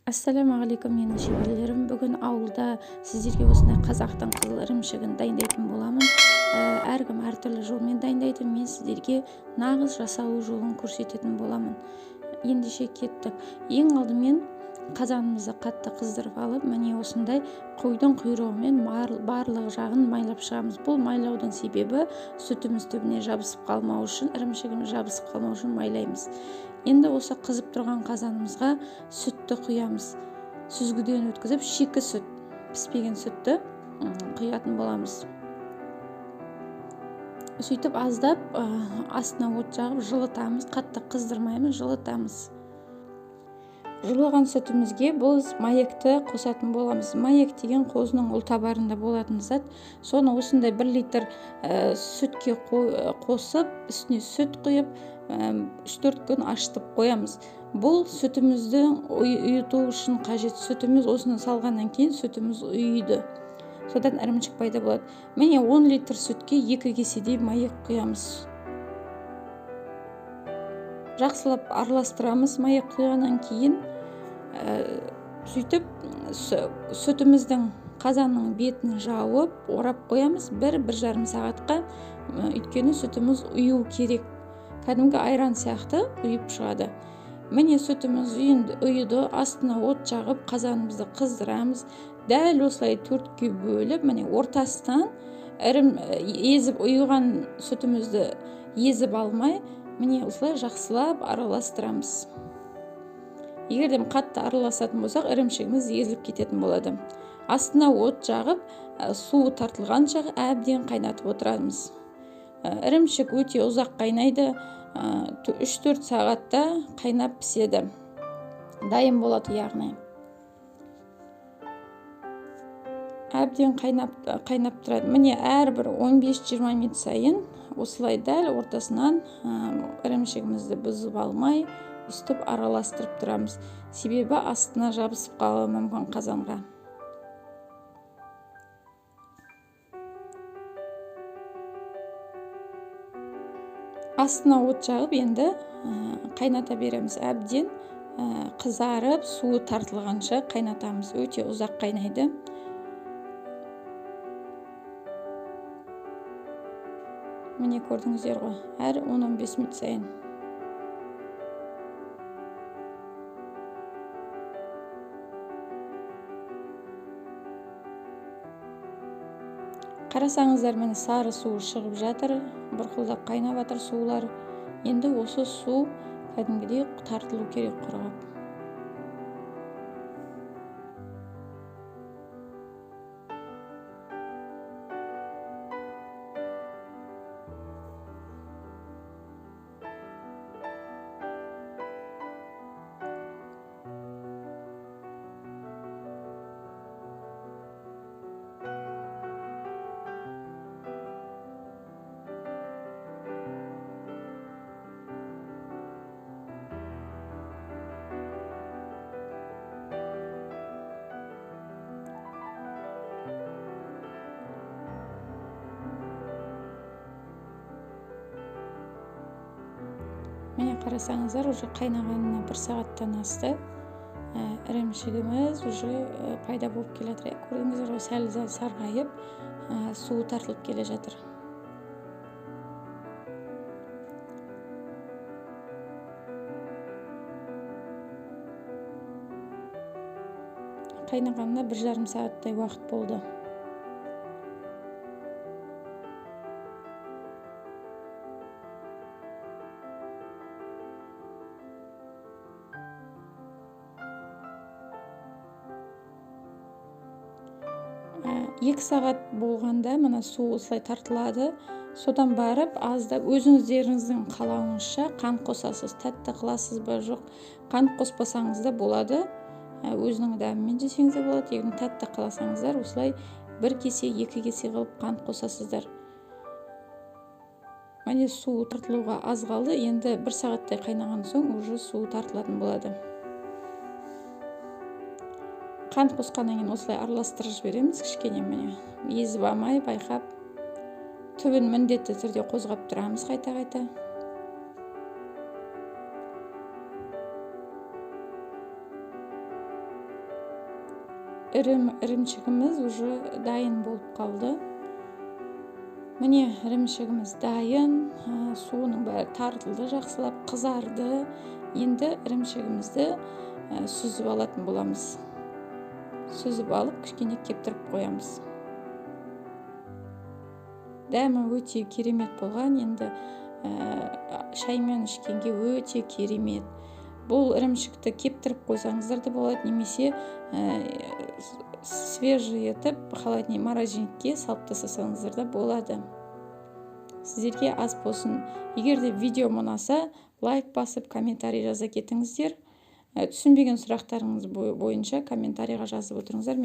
Ассалаумағалейкум, менің шеберлерім. Бүгін ауылда сіздерге осындай қазақтың қызыл ірімшігін дайындайтын боламын. Әркім әртүрлі жолмен дайындайды. Мен сіздерге нағыз жасалу жолын көрсететін боламын. Ендеше кеттік. Ең алдымен қазанымызды қатты қыздырып алып, міне осындай қойдың құйрығымен барлық жағын майлап шығамыз. Бұл майлаудың себебі сүтіміз түбіне жабысып қалмау үшін, ірімшігіміз жабысып қалмау үшін майлаймыз. Енді осы қызып тұрған қазанымызға сүтті құямыз. Сүзгіден өткізіп, шикі сүт, піспеген сүтті құятын боламыз. Сөйтіп аздап астына от жағып жылытамыз, қатты қыздырмаймыз, жылытамыз. Жылыған сүтімізге біз маекті қосатын боламыз. Маек деген қозының ұлтабарында болатын зат. Соны осындай 1 литр сүтке қосып, үстіне сүт құйып, 3-4 күн ашытып қоямыз. Бұл сүтімізді ұйыту үшін қажет. Сүтіміз осыны салғаннан кейін сүтіміз ұйыды. Содан ірімшік пайда болады. Міне 10 литр сүтке 2 кеседей маек құямыз. Жақсылап араластырамыз. Маек құйғаннан кейін сөйтіп сүтіміздің қазанның бетін жауып, орап қоямыз 1-1,5 сағатқа. Өйткені сүтіміз ұю керек. Кәдімгі айран сияқты ұйып шығады. Міне сүтіміз ұйыды, астына от жағып, қазанымызды қыздырамыз. Дәл осылай 4-ке бөліп, міне ортасынан езіп ұйыған сүтімізді езіп алмай, міне осылай жақсылап араластырамыз. Егерден қатты араласатын болсақ, ірімшігіміз езіліп кететін болады. Астына от жағып, суы тартылғанша әбден қайнатып отырамыз. Ірімшік өте ұзақ қайнайды, 3-4 сағатта қайнап піседі. Дайын болады яғни. Әбден қайнап тұрады. Міне әрбір 15-20 минут сайын осылай дәл ортасынан ірімшігімізді бұзып алмай, үстіп араластырып тұрамыз. Себебі астына жабысып қалуы мүмкін қазанға. Астына от жағып, енді қайната береміз. Әбден қызарып, суы тартылғанша қайнатамыз. Өте ұзақ қайнайды. Міне көрдіңіздер ғой, әр 10-15 минут сайын. Қарасаңыздар, міне сары суы шығып жатыр, бұрқылдап қайнап жатыр сулар. Енді осы су кәдімгідей тартылу керек құрғап. Міне қарасаңыздар, уже қайнағанына 1 сағаттан асты. Ірімшігіміз уже пайда болып келе жатыр. Көрдіңіздер ғой, сәл сарғайып, суы тартылып келе жатыр. Қайнағанына 1,5 сағаттай уақыт болды. Екі сағат болғанда мына су осылай тартылады. Содан барып, аздап өзіңіздеріңіздің қалауыңызша қант қосасыз. Тәтті қыласыз ба, жоқ. Қант қоспасаңыз да болады. Өзінің дәмімен жесеңіз де болады. Егер тәтті қаласаңыздар, осылай 1 кесе, 2 кесе қылып қант қосасыздар. Міне су тартылуға аз қалды. Енді 1 сағаттай қайнаған соң уже су тартылатын болады. Қант қосқаннан кейін осылай араластырып жібереміз, кішкене міне езіп алмай байқап, түбін міндетті түрде қозғап тұрамыз қайта-қайта. ірімшігіміз уже дайын болып қалды. Міне ірімшігіміз дайын, суының бәрі тартылды, жақсылап қызарды. Енді ірімшігімізді сүзіп алатын боламыз. Сүзіп алып, кішкене кептіріп қоямыз. Дәмі өте керемет болған. Енді шаймен ішкенге өте керемет. Бұл ірімшікті кептіріп қойсаңыздар да болады, немесе свежий етіп холодный морозильникке салып тастасаңыздар да болады. Сіздерге ас болсын. Егер де видео ұнаса, лайк басып, комментарий жаза кетіңіздер. Түсінбеген сұрақтарыңыз бойынша комментарийға жазып отырыңыздар.